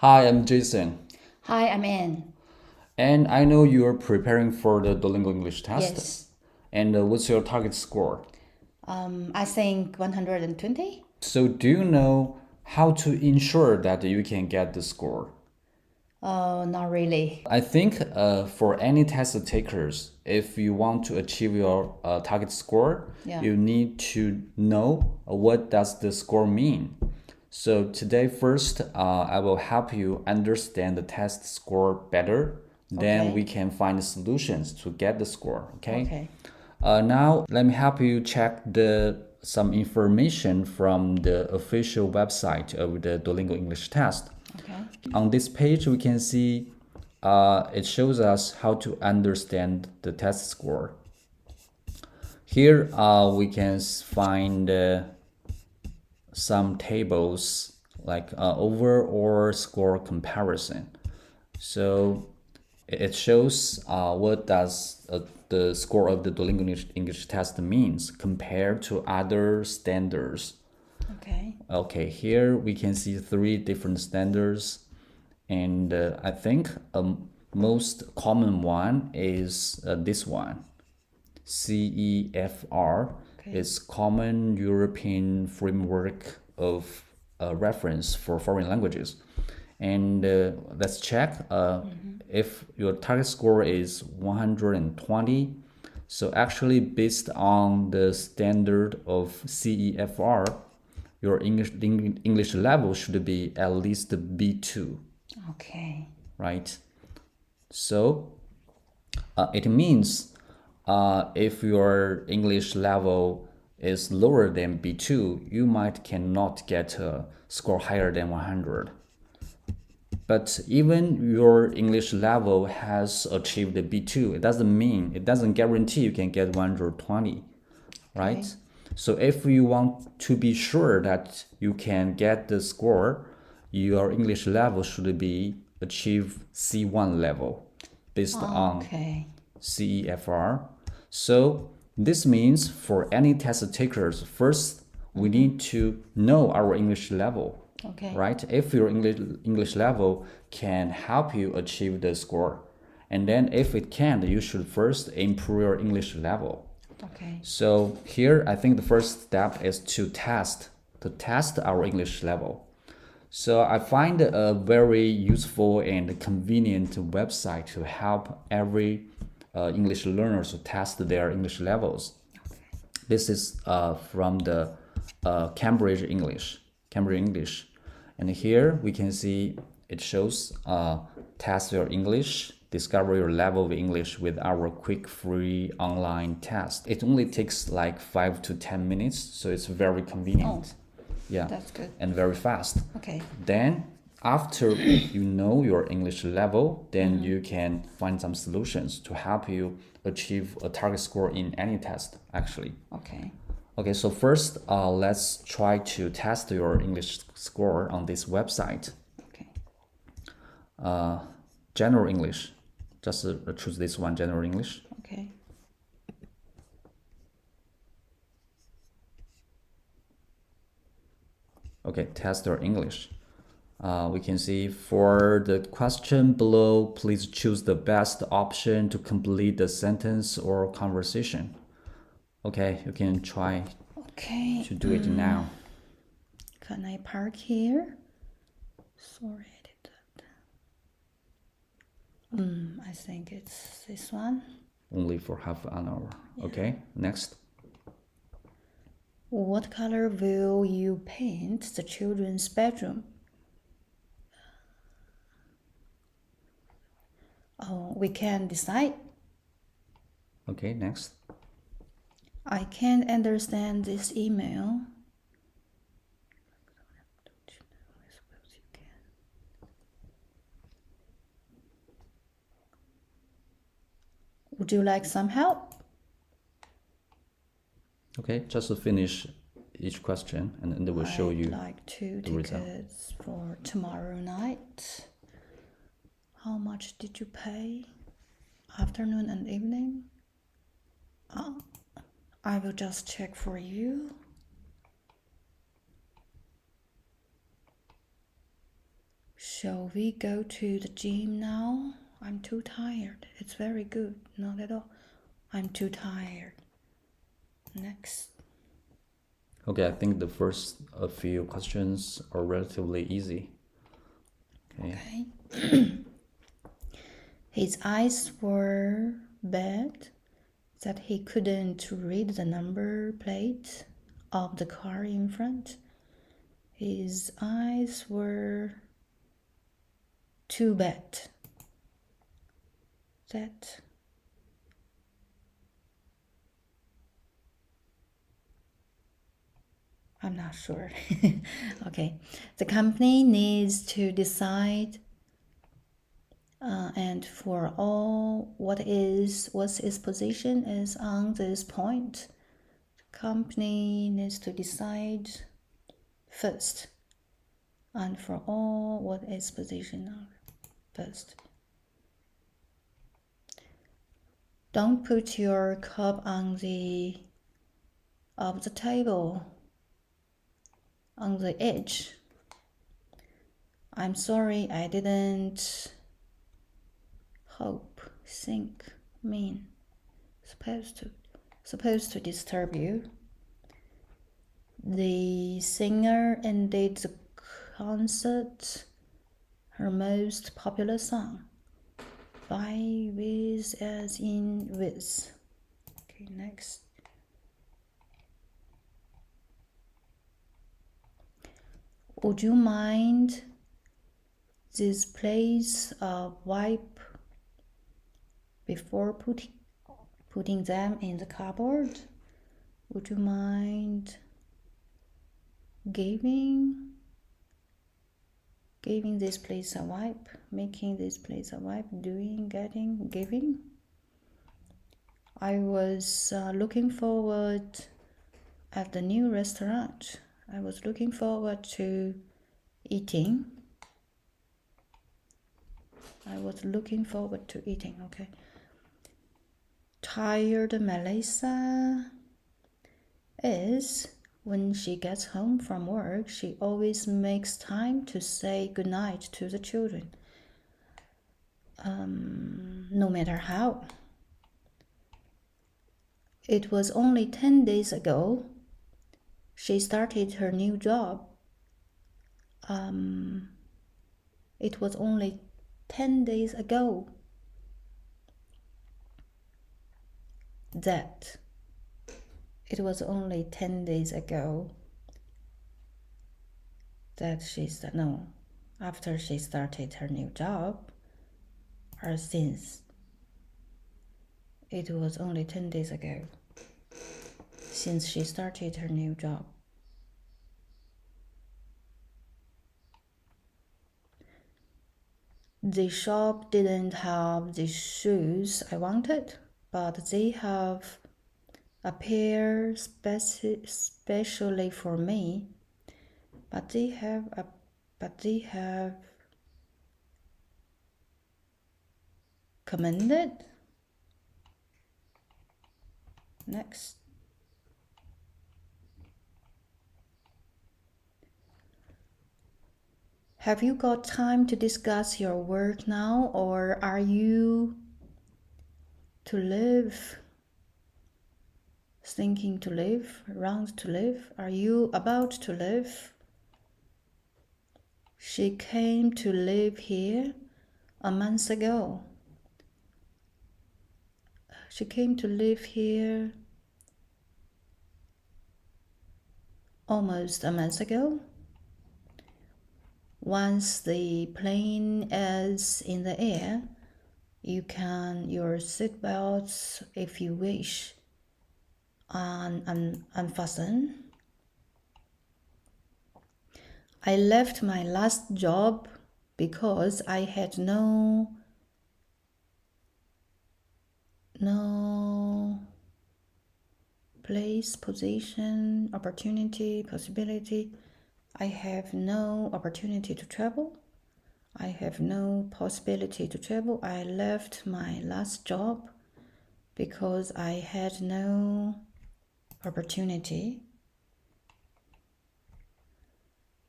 Hi, I'm Jason, Hi, I'm Anne. and I know you're preparing for the Duolingo English Test. Yes. And what's your target score? I think 120. So, do you know how to ensure that you can get the score? Oh, not really. I think for any test takers, if you want to achieve your target score, Yeah. you need to know what does the score mean. So today, first, I will help you understand the test score better. Then we Okay. can find solutions to get the score. Okay. Okay. Now let me help you check the some information from the official website of the Duolingo English Test. Okay. On this page, we can see it shows us how to understand the test score. Here we can find some tables like overall score comparison. So it shows what does the score of the Duolingo English test means compared to other standards. Okay. Okay, here we can see three different standards, and I think most common one is this one. CEFR Okay. is Common European Framework of Reference for Foreign Languages. And let's check if your target score is 120. So actually, based on the standard of CEFR, your English level should be at least B2, Okay. right? So it means if your English level is lower than B2, you might cannot get a score higher than 100. But even your English level has achieved the B2, it doesn't guarantee you can get 120, Okay. right? So if you want to be sure that you can get the score, your English level should be achieve C1 level based on Okay. CEFR. So this means for any test takers, first we need to know our English level, Okay. right? If your English level can help you achieve the score. And then if it can, you should first improve your English level. Okay. So here, I think the first step is to test our English level. So I find a very useful and convenient website to help every English learners to test their English levels. This is from the Cambridge English, and here we can see it shows test your English, discover your level of English with our quick free online test. It only takes like 5 to 10 minutes, so it's very convenient. Yeah, That's good. and very fast. Okay. Then after you know your English level, then you can find some solutions to help you achieve a target score in any test actually. Okay. Okay, so first let's try to test your English score on this website. Okay. General English, just choose this one, General English. Okay. Okay, test your English. We can see for the question below, please choose the best option to complete the sentence or conversation. Okay, you can try Okay. to do it now. Can I park here? Sorry, I did that. I think it's this one. Only for half an hour. Okay, next. What color will you paint the children's bedroom? Oh, we can decide. Okay, next. I can't understand this email. Would you like some help? Okay, just to finish each question and then they will show I'd you like two the result. tickets for tomorrow night. How much did you pay? Afternoon and evening? I will just check for you. Shall we go to the gym now? I'm too tired. It's very good. Not at all. I'm too tired. Next. Okay, I think the first few questions are relatively easy. Okay. His eyes were bad that he couldn't read the number plate of the car in front. His eyes were too bad that I'm not sure. Okay. The company needs to decide and for all what's its position is on this point. The company needs to decide first and for all what its position are first. Don't put your cup on the of the table on the edge. I'm sorry, I didn't hope, think, mean, supposed to disturb you. The singer ended the concert, her most popular song, by with as in with. Okay, next. Would you mind this place wipe before putting them in the cupboard? Would you mind giving this place a wipe, making this place a wipe, doing, getting, giving? I was looking forward at the new restaurant. I was looking forward to eating. Okay. Tired Melissa is when she gets home from work, she always makes time to say goodnight to the children. No matter how. It was only 10 days ago she started her new job. It was only 10 days ago that after she started her new job, or since. It was only 10 days ago since she started her new job. The shop didn't have the shoes I wanted, but they have a pair specially for me. But they have commended. Next. Have you got time to discuss your work now, or are you thinking to live, around to live? Are you about to live? She came to live here a month ago. She came to live here almost a month ago. Once the plane is in the air, you can your seatbelts, if you wish, unfasten. I left my last job because I had no place, position, opportunity, possibility. I have no opportunity to travel. I have no possibility to travel. I left my last job because I had no opportunity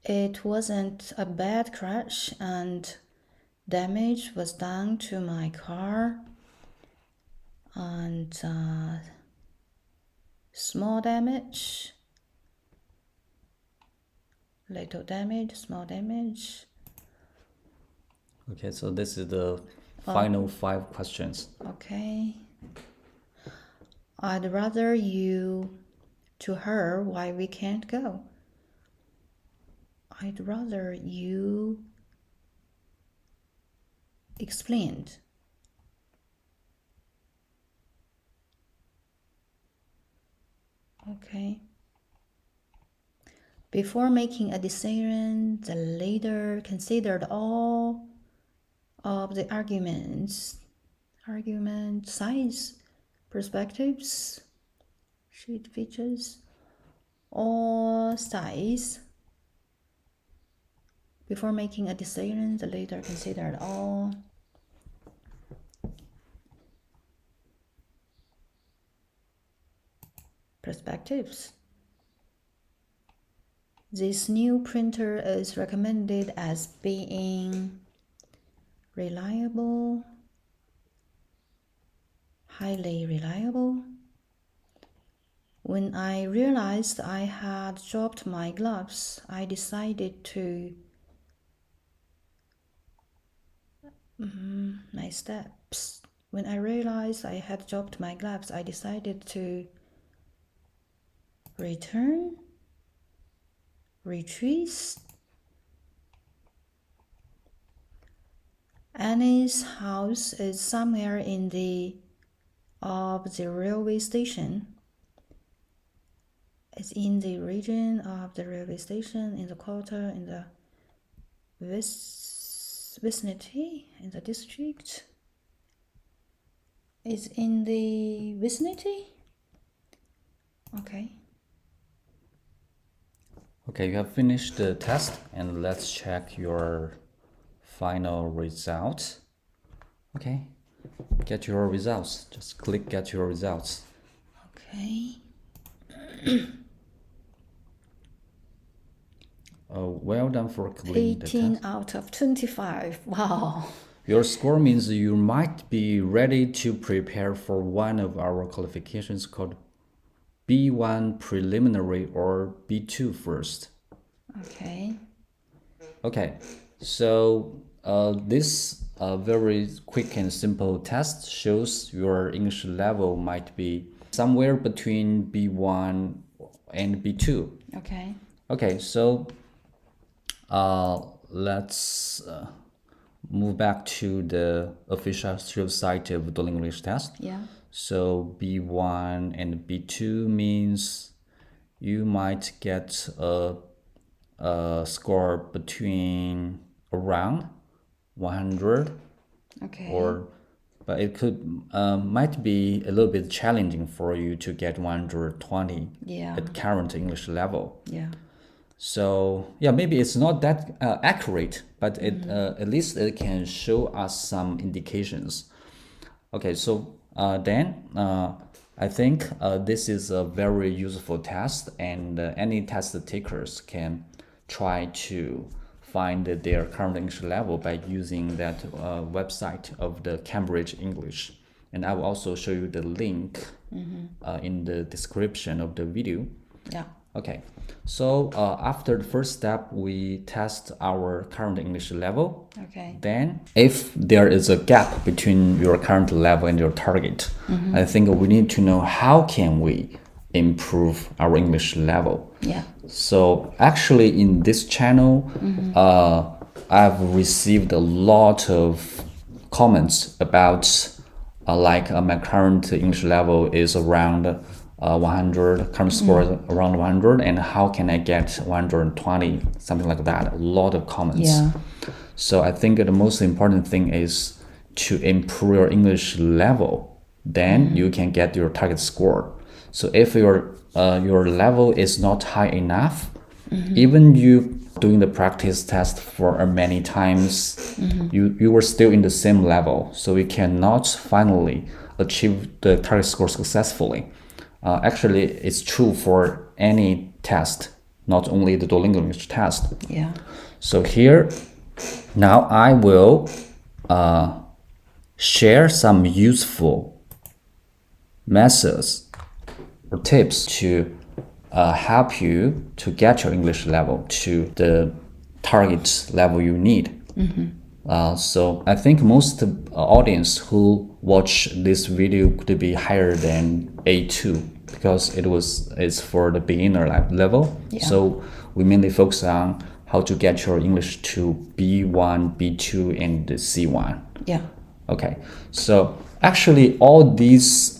it wasn't a bad crash and damage was done to my car, and small damage, little damage, small damage. Okay, so this is the final 5 questions. Okay. I'd rather you to her why we can't go. I'd rather you explained. Okay. Before making a decision, the leader considered all of the argument, size, perspectives, sheet features, or size. Before making a decision, the leader considered all perspectives. This new printer is recommended as being reliable, highly reliable. When I realized I had dropped my gloves, I decided to my steps. When I realized I had dropped my gloves, I decided to retreat. Annie's house is somewhere in the railway station. It's in the region of the railway station, in the quarter, in the vicinity, in the district. It's in the vicinity? Okay. Okay, you have finished the test, and let's check your final results. Okay, get your results. Just click get your results. Okay. Well done for completing the 18 test. out of 25. Wow. Your score means you might be ready to prepare for one of our qualifications called B1 preliminary or B2 first. Okay. Okay, so this very quick and simple test shows your English level might be somewhere between B1 and B2. Okay. Okay, so let's move back to the official site of Duolingo English Test. Yeah. So B1 and B2 means you might get a score between around 100, Okay. but it could might be a little bit challenging for you to get 120 Yeah. at current English level. Yeah. So yeah, maybe it's not that accurate, but it at least it can show us some indications. Okay, so then I think this is a very useful test, and any test takers can try to find their current English level by using that website of the Cambridge English. And I will also show you the link in the description of the video. Yeah. Okay, so after the first step, we test our current English level. Okay. Then, if there is a gap between your current level and your target, I think we need to know how can we improve our English level. Yeah. So actually, in this channel, I've received a lot of comments about my current English level is around 100, current score is around 100, and how can I get 120, something like that. A lot of comments. Yeah. So I think the most important thing is to improve your English level. Then you can get your target score. So if your level is not high enough, even you doing the practice test for many times, you were still in the same level. So you cannot finally achieve the target score successfully. Actually, it's true for any test, not only the Duolingo English Test. Yeah. So here, now I will share some useful methods or tips to help you to get your English level to the target level you need. So I think most audience who watch this video could be higher than A2 because it's for the beginner level. Yeah. So we mainly focus on how to get your English to B1, B2, and C1. Yeah. Okay, so actually all these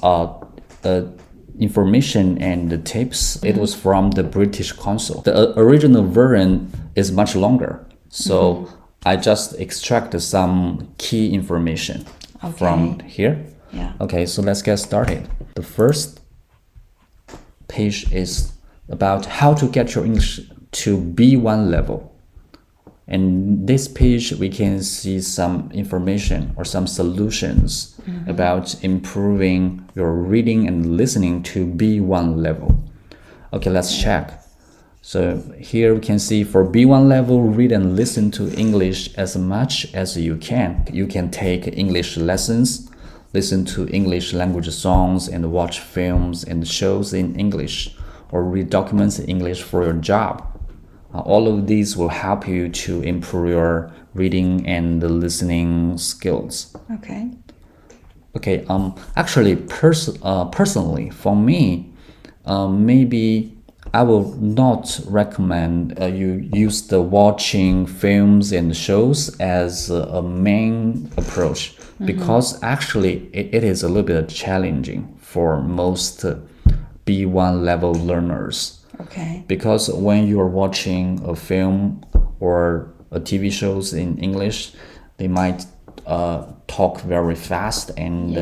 information and the tips, it was from the British Council. The original version is much longer. So I just extracted some key information from here. Yeah. Okay, so let's get started. The first page is about how to get your English to B1 level. And this page, we can see some information or some solutions about improving your reading and listening to B1 level. Okay, let's check. So here we can see for B1 level, read and listen to English as much as you can. You can take English lessons, listen to English language songs, and watch films and shows in English, or read documents in English for your job. All of these will help you to improve your reading and listening skills. Okay. Okay. Actually, personally, for me, maybe I will not recommend you use the watching films and shows as a main approach because actually it is a little bit challenging for most B1 level learners. Okay. Because when you're watching a film or a TV shows in English, they might talk very fast and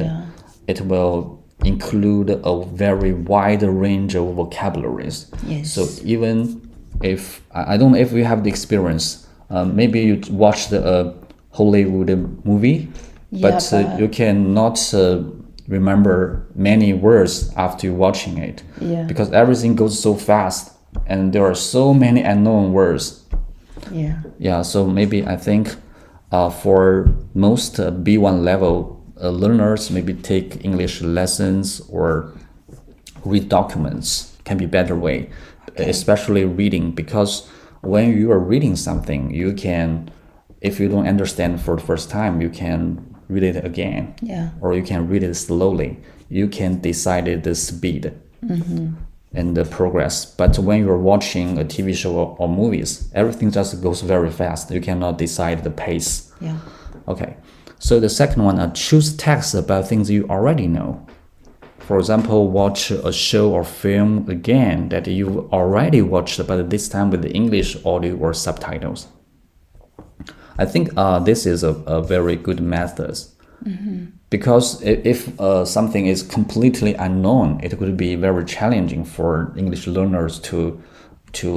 it will include a very wide range of vocabularies. Yes. So even if, I don't know if you have the experience, maybe you watch the Hollywood movie, but you cannot remember many words after watching it because everything goes so fast and there are so many unknown words. So maybe I think for most B1 level learners, maybe take English lessons or read documents can be better way, especially reading, because when you are reading something, you can, if you don't understand for the first time, you can read it again, or you can read it slowly. You can decide the speed and the progress. But when you're watching a TV show or movies, everything just goes very fast. You cannot decide the pace. Okay. So the second one, choose text about things you already know. For example, watch a show or film again that you've already watched, but this time with the English audio or subtitles. I think this is a very good method because if something is completely unknown, it could be very challenging for English learners to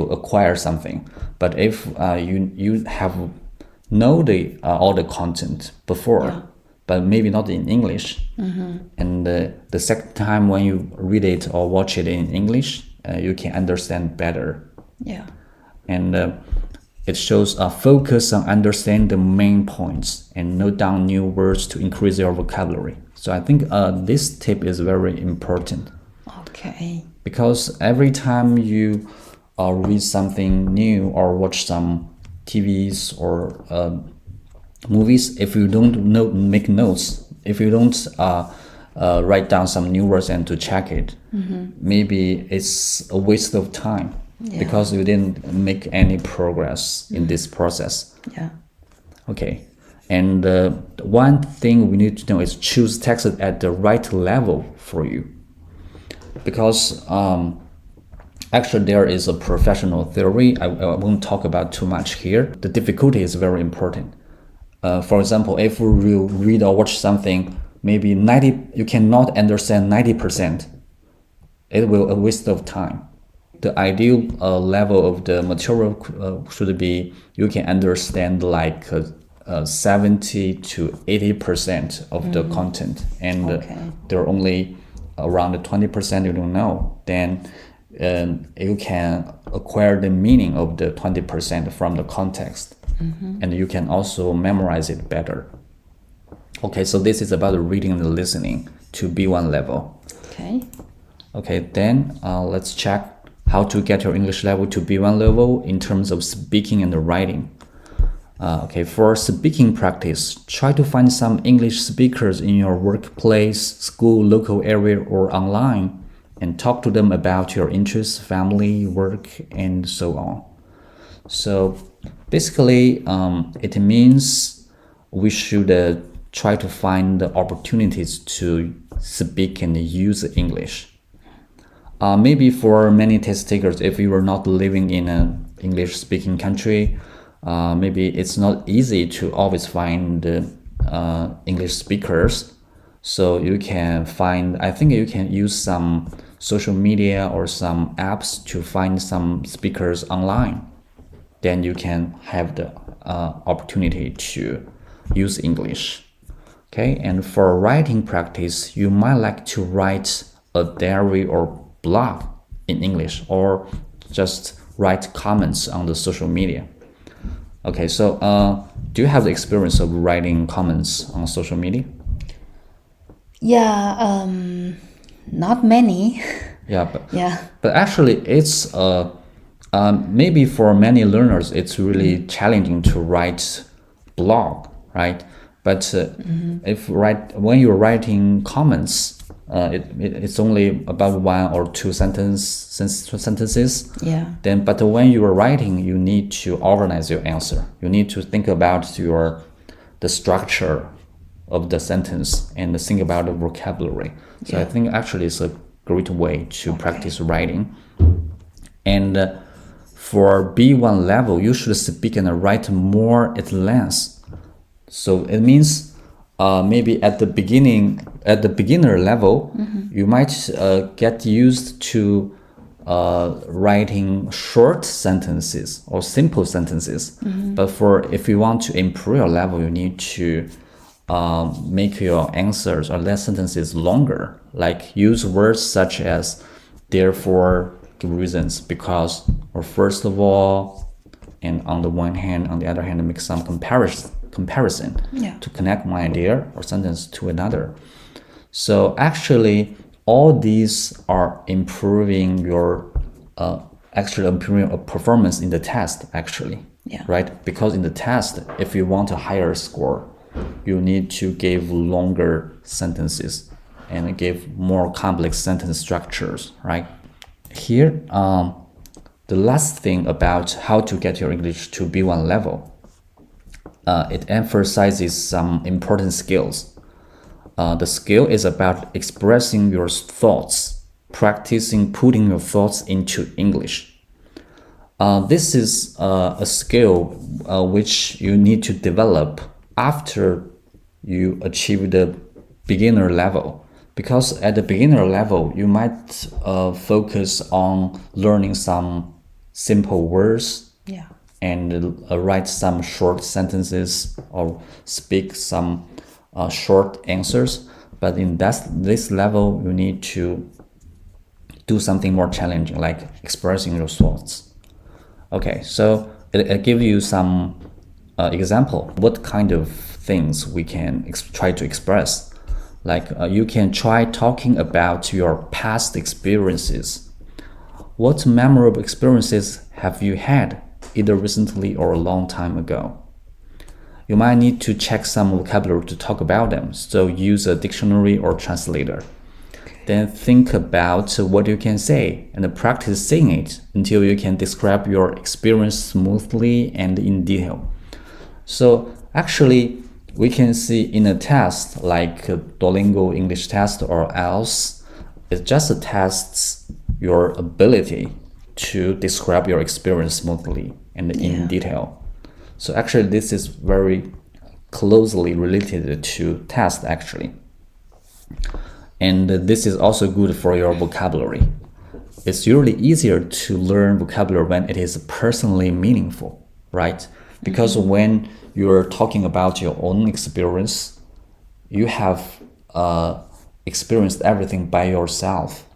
acquire something. But if you have know all the content before, but maybe not in English, and the second time when you read it or watch it in English, you can understand better. And it shows a focus on understanding the main points and note down new words to increase your vocabulary. So I think this tip is very important. Okay. Because every time you read something new or watch some TVs or movies, if you don't make notes, if you don't write down some new words and to check it, maybe it's a waste of time. Because you didn't make any progress in this process. Okay. And one thing we need to know is choose text at the right level for you. Because actually there is a professional theory. I won't talk about too much here. The difficulty is very important. For example, if you read or watch something, maybe you cannot understand 90%. It will be a waste of time. The ideal level of the material should be you can understand like 70 to 80% of the content, and there are only around 20% you don't know. Then you can acquire the meaning of the 20% from the context, and you can also memorize it better. Okay, so this is about reading and listening to B1 level. Okay, then let's check how to get your English level to B1 level in terms of speaking and writing. Okay, for speaking practice, try to find some English speakers in your workplace, school, local area, or online, and talk to them about your interests, family, work, and so on. So basically, it means we should try to find the opportunities to speak and use English. Maybe for many test takers, if you are not living in an English-speaking country, maybe it's not easy to always find English speakers. So you can find, I think you can use some social media or some apps to find some speakers online. Then you can have the opportunity to use English. Okay, and for writing practice, you might like to write a diary or blog in English, or just write comments on the social media. Okay, so do you have the experience of writing comments on social media? Yeah, not many. Yeah, Yeah. but actually it's maybe for many learners it's really challenging to write blog, right? But when you're writing comments, it's only about one or two sentences. Yeah. But when you are writing, you need to organize your answer. You need to think about the structure of the sentence and think about the vocabulary. So I think actually it's a great way to practice writing. And for B1 level, you should speak and write more at length. So it means maybe at the beginner level, you might get used to writing short sentences or simple sentences. But if you want to improve your level, you need to make your answers or less sentences longer. Like use words such as therefore, reasons, because, or first of all, and on the one hand, on the other hand, make some comparison to connect one idea or sentence to another. So actually, all these are improving your performance in the test, actually. Right? Because in the test, if you want a higher score, you need to give longer sentences and give more complex sentence structures, right? Here, the last thing about how to get your English to B1 level, it emphasizes some important skills. The skill is about expressing your thoughts, practicing putting your thoughts into English. This is a skill which you need to develop after you achieve the beginner level. Because at the beginner level, you might focus on learning some simple words and write some short sentences or speak some short answers. But in this level, you need to do something more challenging, like expressing your thoughts. Okay, so it gives you some example. What kind of things we can try to express? Like you can try talking about your past experiences. What memorable experiences have you had, either recently or a long time ago? You might need to check some vocabulary to talk about them, so use a dictionary or translator. Then think about what you can say and practice saying it until you can describe your experience smoothly and in detail. So actually, we can see in a test like Duolingo English Test or else, it just tests your ability to describe your experience smoothly and in detail. So actually, this is very closely related to test actually. And this is also good for your vocabulary. It's usually easier to learn vocabulary when it is personally meaningful, right? Because when you're talking about your own experience, you have experienced everything by yourself.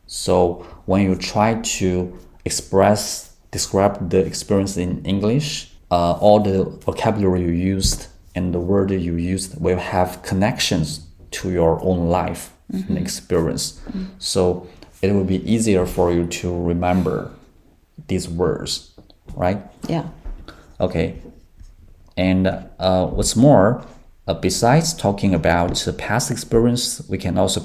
So when you try to describe the experience in English, all the vocabulary you used and the word you used will have connections to your own life and experience. So it will be easier for you to remember these words, right? Yeah. Okay. And what's more, besides talking about the past experience, we can also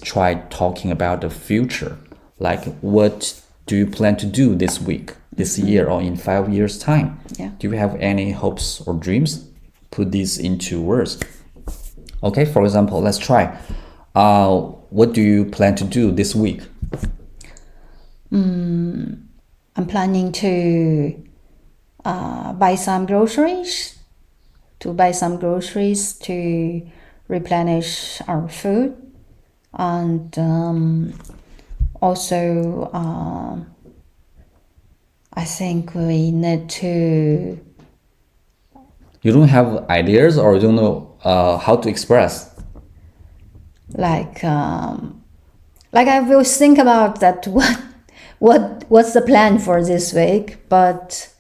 try talking about the future. Like, what do you plan to do this week, this year, or in 5 years' time? Yeah. Do you have any hopes or dreams? Put these into words. Okay, for example, let's try. What do you plan to do this week? I'm planning to buy some groceries, to replenish our food, and also I think we need to. You don't have ideas or you don't know how to express? Like I will think about that what's the plan for this week, but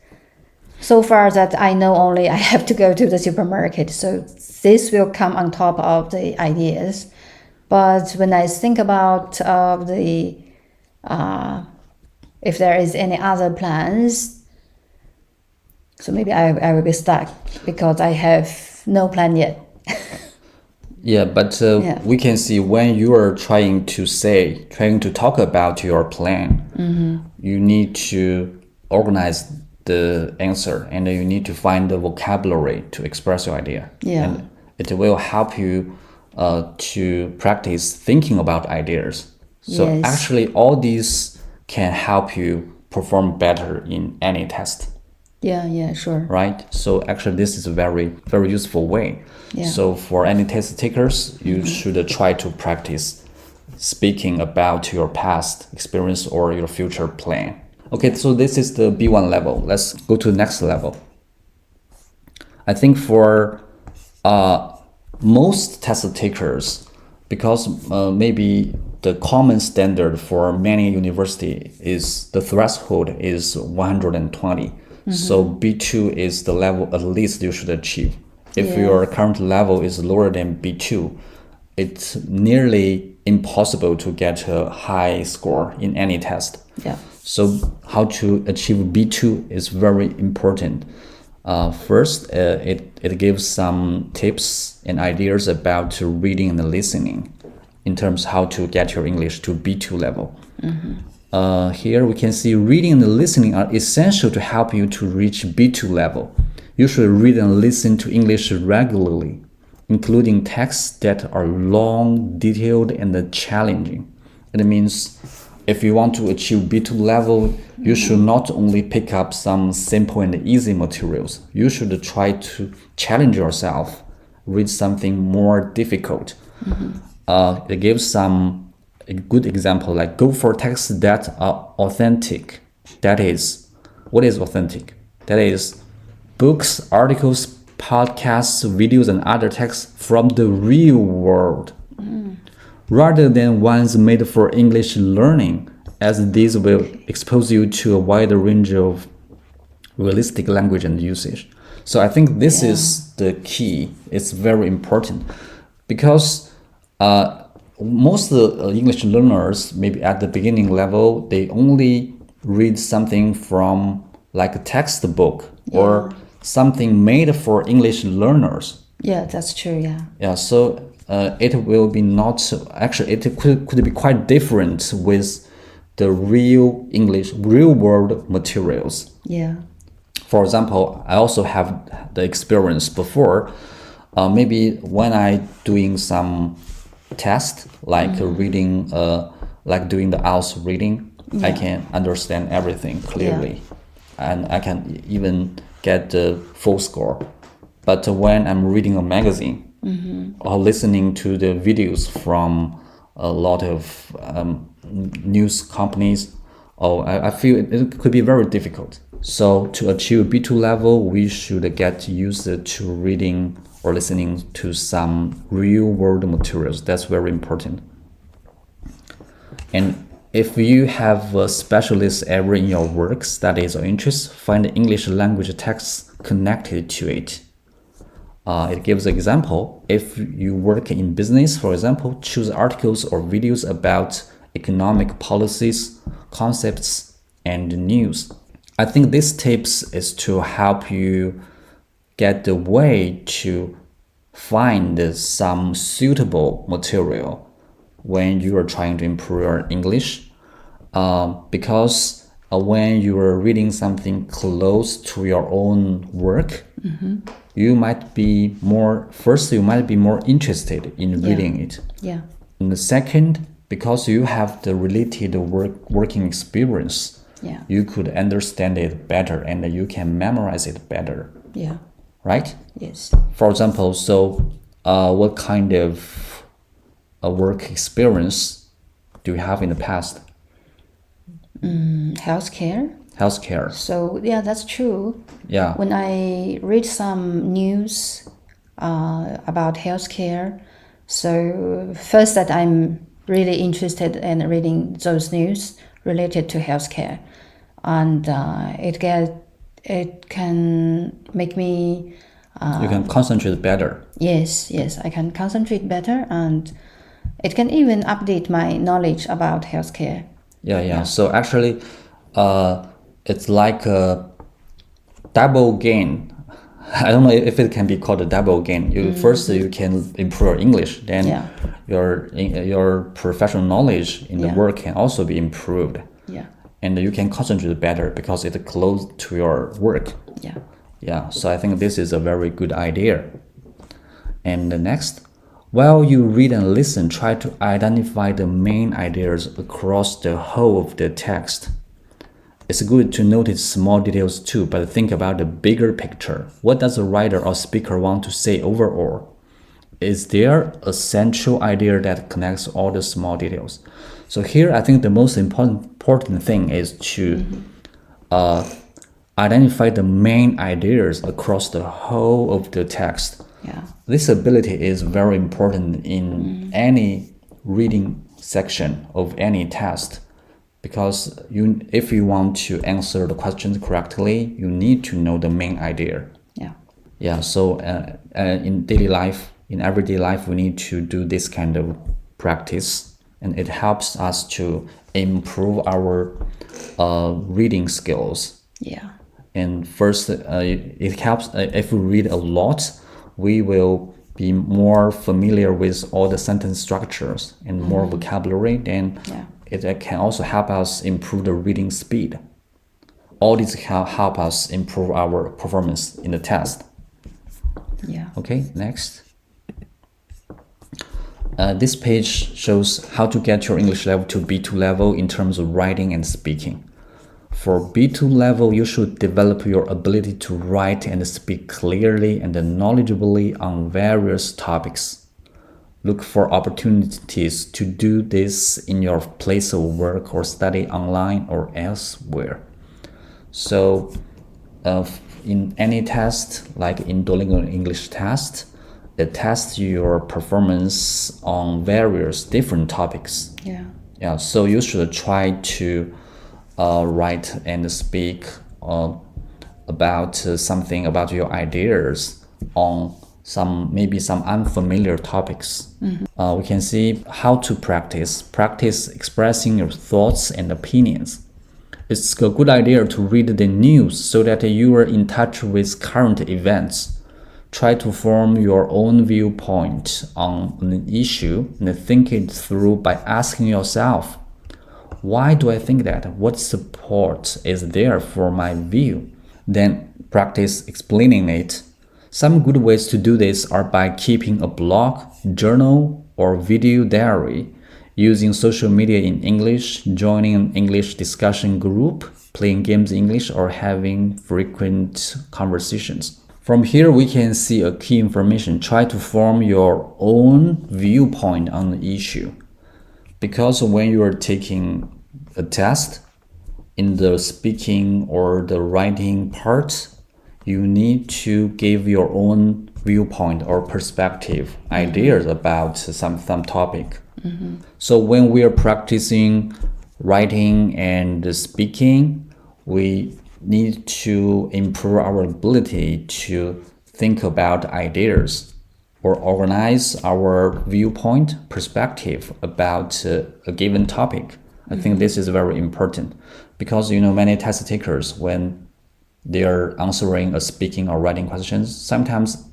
so far that I know only I have to go to the supermarket, so this will come on top of the ideas. But when I think about if there is any other plans, so maybe I will be stuck because I have no plan yet. Yeah, but Yeah. we can see when you are trying to talk about your plan, you need to organize the answer and you need to find the vocabulary to express your idea. Yeah. And it will help you to practice thinking about ideas. So Yes. actually, all these can help you perform better in any test. Yeah, sure. Right? So actually this is a very, very useful way. Yeah. So for any test takers, you should try to practice speaking about your past experience or your future plan. Okay, so this is the B1 level. Let's go to the next level. I think for most test takers, because maybe the common standard for many university is the threshold is 120. So B2 is the level at least you should achieve. If Yeah. your current level is lower than B2, it's nearly impossible to get a high score in any test. Yeah. So how to achieve B2 is very important. First, it gives some tips and ideas about reading and listening in terms how to get your English to B2 level. Here we can see reading and listening are essential to help you to reach B2 level. You should read and listen to English regularly, including texts that are long, detailed, and challenging. It means if you want to achieve B2 level, you should not only pick up some simple and easy materials. You should try to challenge yourself, read something more difficult. It gives a good example, like go for texts that are authentic. That is, what is authentic? That is books, articles, podcasts, videos, and other texts from the real world, rather than ones made for English learning, as these will expose you to a wider range of realistic language and usage. So I think this is the key. It's very important because most of the English learners, maybe at the beginning level, they only read something from like a textbook or something made for English learners. Yeah, that's true. Yeah. Yeah, so it will be not actually it could be quite different with the real English, real world materials. Yeah. For example, I also have the experience before. Maybe when I doing some test, like reading, like doing the IELTS reading, I can understand everything clearly, and I can even get the full score. But when I'm reading a magazine or listening to the videos from a lot of news companies, I feel it could be very difficult. So to achieve B2 level, we should get used to reading or listening to some real world materials. That's very important. And If you have a specialist area in your work, studies, or interests, find English language texts connected to it. It gives an example. If you work in business, for example, choose articles or videos about economic policies, concepts, and news. I think this tips is to help you get the way to find some suitable material when you are trying to improve your English. Because when you are reading something close to your own work, you might be more interested in reading it. Yeah. And the second, because you have the related working experience, you could understand it better and you can memorize it better. Yeah. Right? Yes. For example, what kind of work experience do you have in the past? Healthcare. Healthcare. So yeah, that's true. Yeah. When I read some news about healthcare, so first that I'm really interested in reading those news related to healthcare, and it can make me. You can concentrate better. Yes, I can concentrate better, and it can even update my knowledge about healthcare. Yeah. So actually, it's like a double gain. I don't know if it can be called a double gain. First, you can improve your English, then your professional knowledge in the work can also be improved. Yeah. And you can concentrate better because it's close to your work. Yeah. Yeah, so I think this is a very good idea. And the next, while you read and listen, try to identify the main ideas across the whole of the text. It's good to notice small details too, but think about the bigger picture. What does the writer or speaker want to say overall? Is there a central idea that connects all the small details? So here, I think the most important thing is to identify the main ideas across the whole of the text. Yeah. This ability is very important in any reading section of any test, because if you want to answer the questions correctly, you need to know the main idea. Yeah. So in daily life, in everyday life, we need to do this kind of practice, and it helps us to improve our reading skills. Yeah. And first, it helps if we read a lot, we will be more familiar with all the sentence structures and more vocabulary. Then it can also help us improve the reading speed. All these help us improve our performance in the test. Yeah. Okay, next. This page shows how to get your English level to B2 level in terms of writing and speaking. For B2 level, you should develop your ability to write and speak clearly and knowledgeably on various topics. Look for opportunities to do this in your place of work or study online or elsewhere. So, in any test, like in Duolingo English Test, it tests your performance on various different topics. Yeah. So you should try to write and speak about something about your ideas on maybe some unfamiliar topics. We can see how to practice expressing your thoughts and opinions. It's a good idea to read the news so that you are in touch with current events. Try to form your own viewpoint on an issue and think it through by asking yourself, why do I think that? What support is there for my view? Then practice explaining it. Some good ways to do this are by keeping a blog, journal, or video diary, using social media in English, joining an English discussion group, playing games in English, or having frequent conversations. From here, we can see a key information. Try to form your own viewpoint on the issue. Because when you are taking a test, in the speaking or the writing part, you need to give your own viewpoint or perspective, ideas about some topic. So when we are practicing writing and speaking, we need to improve our ability to think about ideas or organize our viewpoint perspective about a given topic. I think this is very important because many test takers, when they are answering a speaking or writing questions, sometimes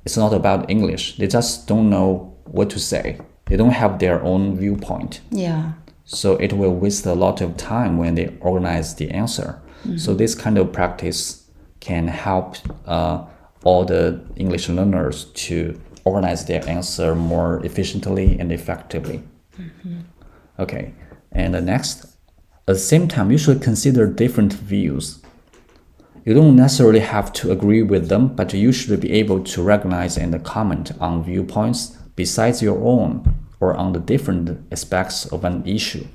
it's not about English. They just don't know what to say. They don't have their own viewpoint. Yeah. So it will waste a lot of time when they organize the answer. So this kind of practice can help all the English learners to organize their answer more efficiently and effectively. Okay, and the next, at the same time, you should consider different views. You don't necessarily have to agree with them, but you should be able to recognize and comment on viewpoints besides your own or on the different aspects of an issue.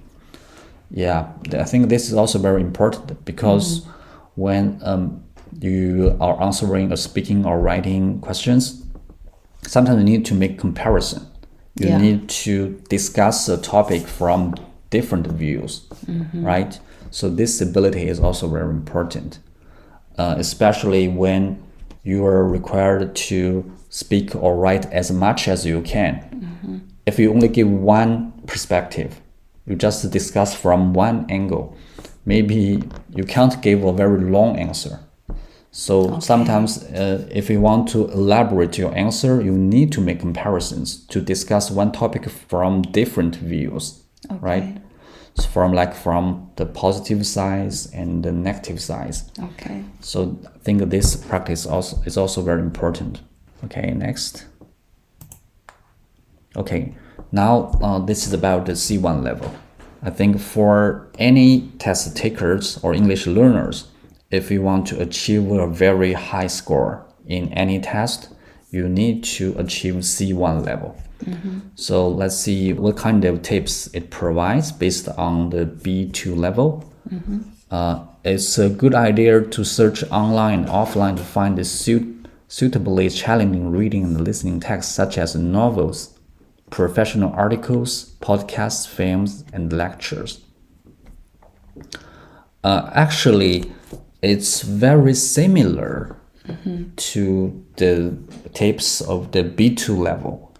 Yeah, I think this is also very important because when you are answering or speaking or writing questions, sometimes you need to make comparison. You need to discuss a topic from different views, right? So this ability is also very important, especially when you are required to speak or write as much as you can. If you only give one perspective, you just discuss from one angle, maybe you can't give a very long answer. So sometimes if you want to elaborate your answer, you need to make comparisons to discuss one topic from different views, right? So from the positive side and the negative side. Okay. So I think this practice is also very important. Okay, next. Okay, now this is about the C1 level. I think for any test takers or English learners, if you want to achieve a very high score in any test, you need to achieve C1 level. So let's see what kind of tips it provides based on the B2 level. It's a good idea to search online and offline to find the suitably challenging reading and listening texts such as novels, professional articles, podcasts, films, and lectures. Actually, it's very similar to the tips of the B2 level.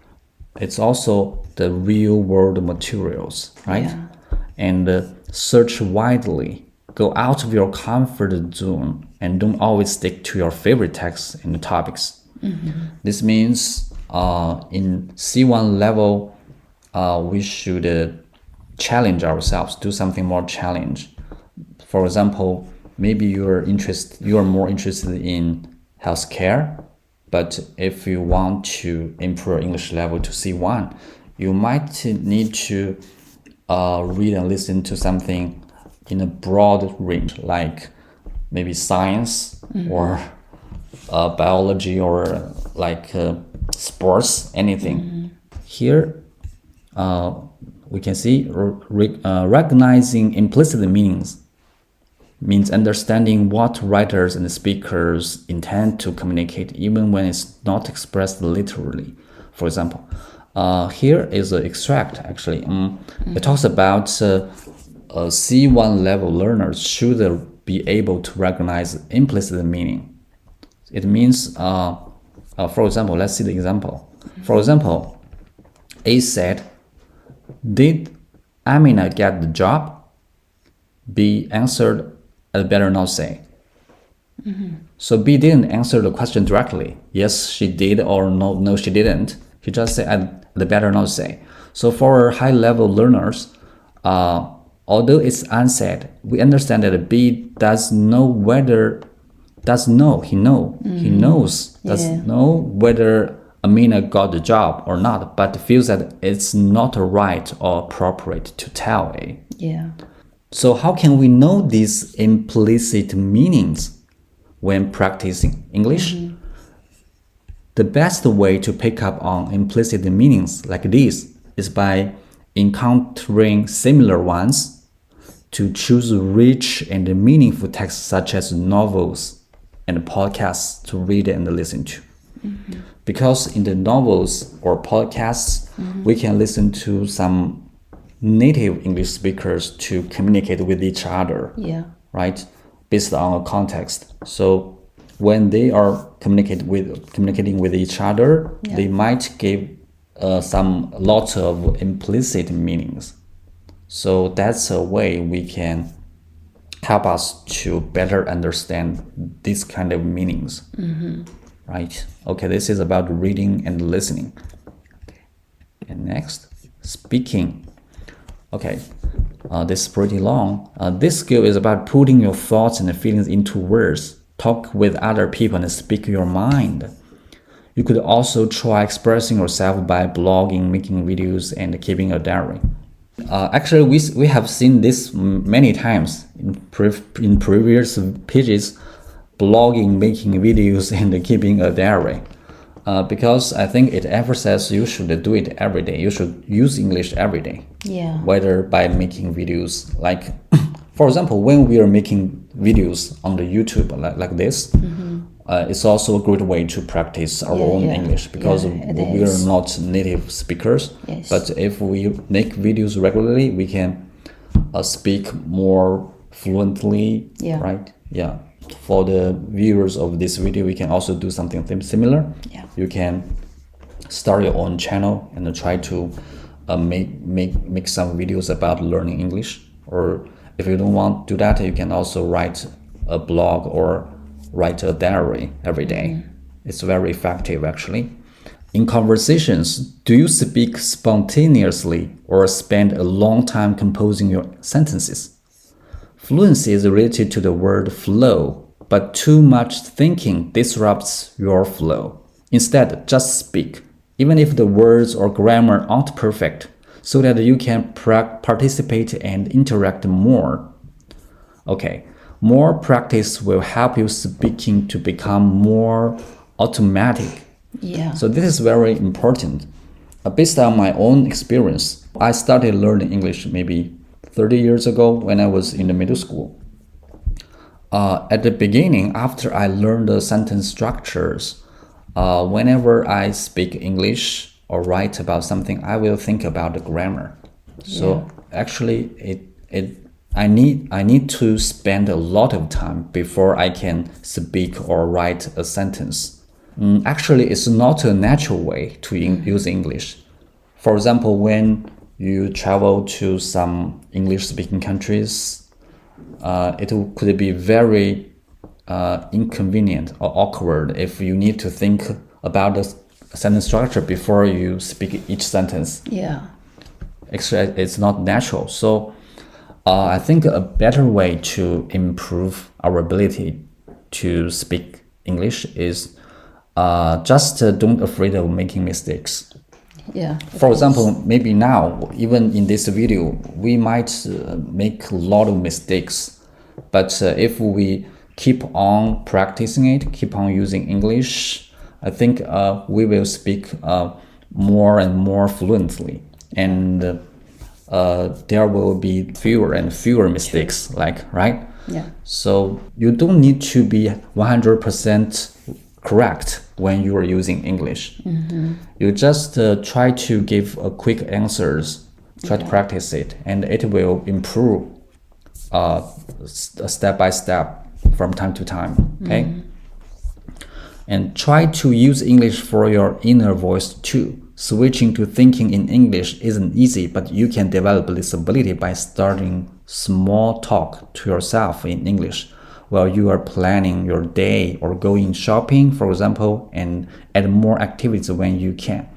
It's also the real world materials, right? Yeah. And search widely. Go out of your comfort zone and don't always stick to your favorite texts and topics. This means in C1 level, we should challenge ourselves, do something more challenge. For example, maybe you are more interested in healthcare, but if you want to improve English level to C1, you might need to read and listen to something in a broad range, like maybe science or biology or like sports, anything. Here, we can see recognizing implicit meanings means understanding what writers and speakers intend to communicate even when it's not expressed literally. For example, here is an extract actually. It talks about C1 level learners should be able to recognize implicit meaning. It means, for example, let's see the example. For example, A said, "Did Amina get the job?" B answered, "I'd better not say." So B didn't answer the question directly. Yes, she did, or no, she didn't. He just said, "I'd better not say." So for high-level learners, although it's unsaid, we understand that B does know whether does know whether Amina got the job or not, but feels that it's not right or appropriate to tell A. Yeah. So how can we know these implicit meanings when practicing English? The best way to pick up on implicit meanings like this is by encountering similar ones, to choose rich and meaningful texts such as novels and podcasts to read and listen to. Because in the novels or podcasts, we can listen to some native English speakers to communicate with each other, Yeah. right? Based on a context. So when they are communicating with each other, they might give some lots of implicit meanings. So that's a way we can help us to better understand these kind of meanings. Right? Okay, this is about reading and listening. And next, speaking. Okay, this is pretty long. This skill is about putting your thoughts and feelings into words. Talk with other people and speak your mind. You could also try expressing yourself by blogging, making videos, and keeping a diary. Actually, we have seen this many times in previous pages, blogging, making videos, and keeping a diary. Because I think it emphasizes you should do it every day. You should use English every day. Yeah. Whether by making videos, like, for example, when we are making videos on the YouTube like this, it's also a great way to practice our own English, because we are not native speakers. Yes. But if we make videos regularly, we can speak more fluently, right? Yeah. For the viewers of this video, we can also do something similar. Yeah. You can start your own channel and try to make some videos about learning English. Or if you don't want to do that, you can also write a blog or write a diary every day. It's very effective, actually. In conversations, do you speak spontaneously or spend a long time composing your sentences? Fluency is related to the word flow, but too much thinking disrupts your flow. Instead, just speak, even if the words or grammar aren't perfect, so that you can participate and interact more. Okay, more practice will help you speaking to become more automatic. Yeah. So this is very important. Based on my own experience, I started learning English maybe 30 years ago when I was in the middle school. At the beginning, after I learned the sentence structures, whenever I speak English or write about something, I will think about the grammar. So actually, I need to spend a lot of time before I can speak or write a sentence. Actually, it's not a natural way to use English. For example, when you travel to some English-speaking countries, it could be very inconvenient or awkward if you need to think about the sentence structure before you speak each sentence. Yeah. Actually, it's not natural. So I think a better way to improve our ability to speak English is just don't afraid of making mistakes. Yeah. For example, maybe now, even in this video, we might make a lot of mistakes. But if we keep on practicing it, keep on using English, I think we will speak more and more fluently. And there will be fewer and fewer mistakes, right? Yeah. So you don't need to be 100% correct when you are using English. You just try to give quick answers, try to practice it, and it will improve step by step from time to time. Okay. And try to use English for your inner voice too. Switching to thinking in English isn't easy, but you can develop this ability by starting small talk to yourself in English while you are planning your day or going shopping, for example, and add more activities when you can.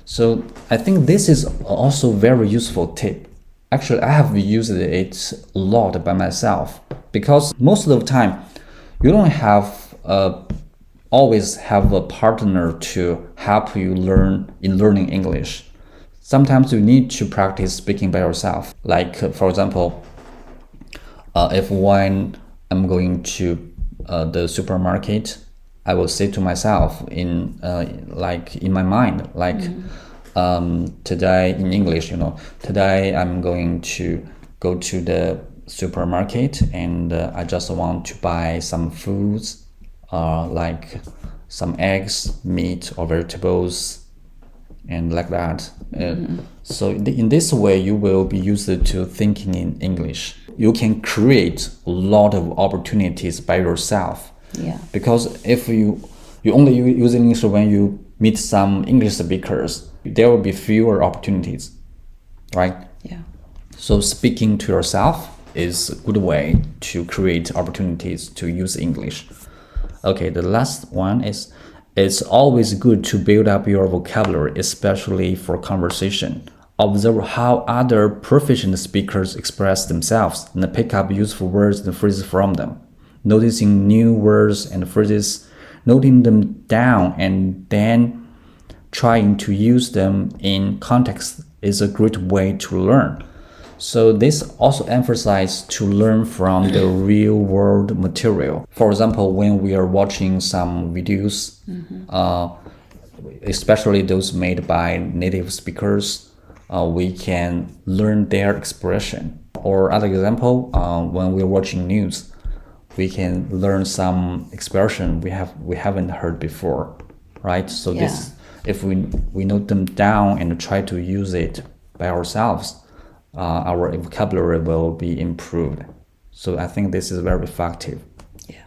So I think this is also very useful tip. Actually, I have used it a lot by myself, because most of the time you don't have always have a partner to help you learning English. Sometimes you need to practice speaking by yourself. Like for example, if when I'm going to the supermarket, I will say to myself in my mind, today in English, today I'm going to go to the supermarket and I just want to buy some foods, like some eggs, meat or vegetables, and like that. So in this way, you will be used to thinking in English. You can create a lot of opportunities by yourself. Yeah. Because if you only use English when you meet some English speakers, there will be fewer opportunities, right? Yeah. So speaking to yourself is a good way to create opportunities to use English. Okay, the last one is, it's always good to build up your vocabulary, especially for conversation. Observe how other proficient speakers express themselves and pick up useful words and phrases from them. Noticing new words and phrases, noting them down, and then trying to use them in context is a great way to learn. So this also emphasizes to learn from the real world material. For example, when we are watching some videos, especially those made by native speakers, we can learn their expression. Or other example, when we're watching news, we can learn some expression we haven't heard before, right? So this, if we note them down and try to use it by ourselves, our vocabulary will be improved. So I think this is very effective. Yeah.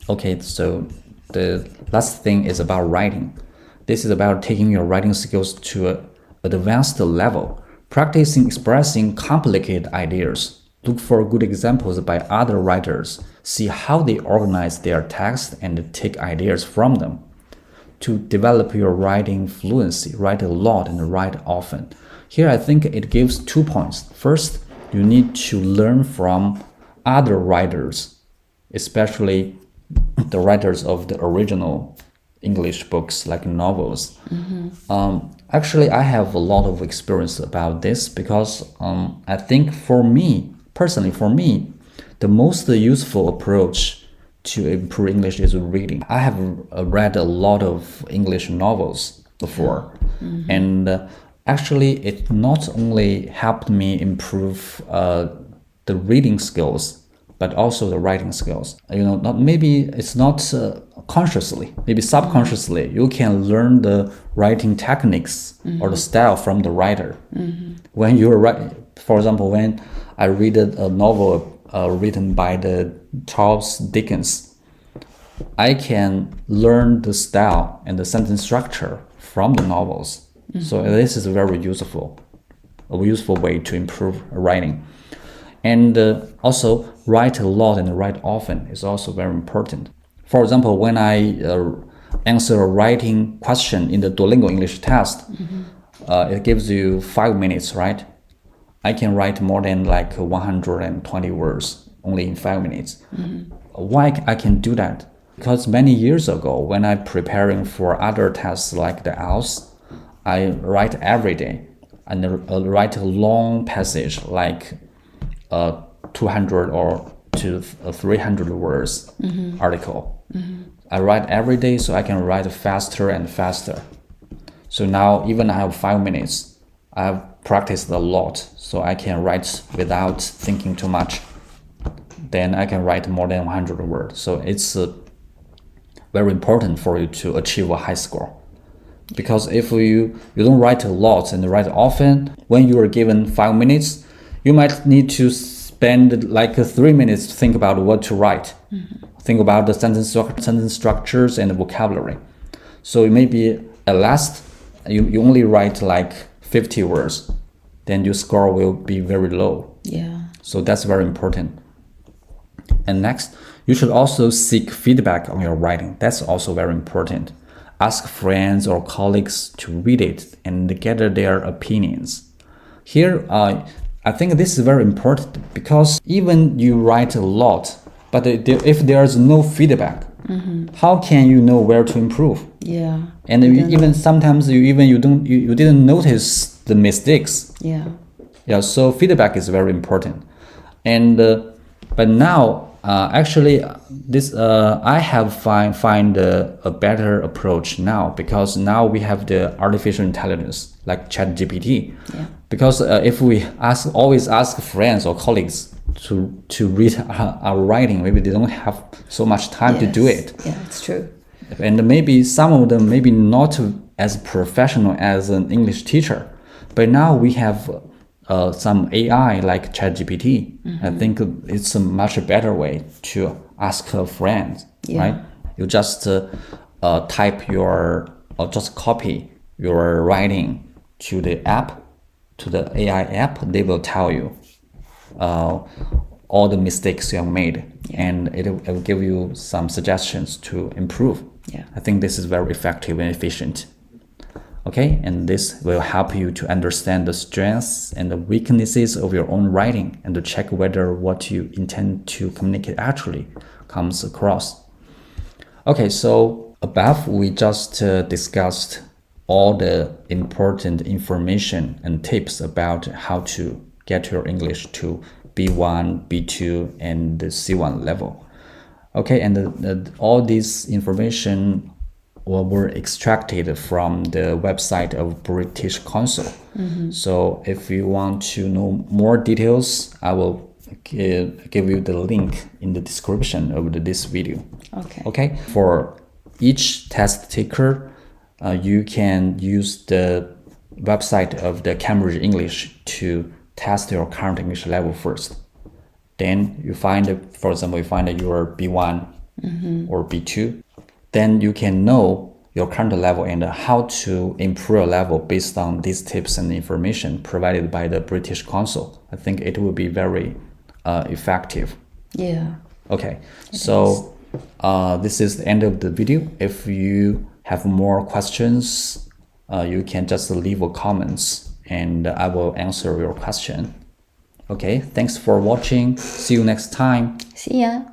Okay, so the last thing is about writing. This is about taking your writing skills to an advanced level, practicing expressing complicated ideas. Look for good examples by other writers. See how they organize their text and take ideas from them. To develop your writing fluency, write a lot and write often. Here I think it gives 2 points. First, you need to learn from other writers, especially the writers of the original English books like novels. Actually, I have a lot of experience about this because I think for me, personally, the most useful approach to improve English is reading. I have read a lot of English novels before, and actually it not only helped me improve the reading skills, but also the writing skills. Maybe it's not consciously, maybe subconsciously, you can learn the writing techniques or the style from the writer. When you're for example, when I read a novel written by the Charles Dickens, I can learn the style and the sentence structure from the novels. So this is a very useful way to improve writing. And also write a lot and write often is also very important. For example, when I answer a writing question in the Duolingo English Test, it gives you 5 minutes, right? I can write more than like 120 words only in 5 minutes. Why I can do that? Because many years ago, when I'm preparing for other tests like the IELTS, I write every day and write a long passage like 200 or to 300 words article. I write every day so I can write faster and faster. So now even I have 5 minutes, I've practiced a lot, so I can write without thinking too much. Then I can write more than 100 words. So it's very important for you to achieve a high score. Because if you don't write a lot and write often, when you are given 5 minutes, you might need to spend like 3 minutes to think about what to write. Think about the sentence structures and the vocabulary. So maybe at last, you only write like 50 words, then your score will be very low. Yeah. So that's very important. And next, you should also seek feedback on your writing. That's also very important. Ask friends or colleagues to read it and gather their opinions. Here, I think this is very important because even you write a lot, but if there's no feedback, how can you know where to improve? Yeah. And even sometimes you didn't notice the mistakes. Yeah. Yeah. So feedback is very important. And but now actually this I have find a better approach now, because now we have the artificial intelligence like ChatGPT. Yeah. Because if we always ask friends or colleagues to read our writing, maybe they don't have so much time to do it. Yeah, it's true. And maybe some of them maybe not as professional as an English teacher. But now we have some AI like ChatGPT. I think it's a much better way to ask a friend, right? You just type your, or just copy your writing to the app, to the AI app. They will tell you all the mistakes you have made, and it will give you some suggestions to improve. I think this is very effective and efficient. Okay, and this will help you to understand the strengths and the weaknesses of your own writing, and to check whether what you intend to communicate actually comes across. Okay, so above we just discussed all the important information and tips about how to get your English to B1, B2, and the C1 level. Okay, and all this information were extracted from the website of British Council. So if you want to know more details, I will give you the link in the description of this video. Okay. For each test taker, you can use the website of the Cambridge English to test your current English level first. Then you find, for example, you find your B1 or B2. Then you can know your current level and how to improve your level based on these tips and information provided by the British Council. I think it will be very effective. Okay, so this is the end of the video. If you have more questions, you can just leave a comments and I will answer your question. Okay, thanks for watching. See you next time. See ya.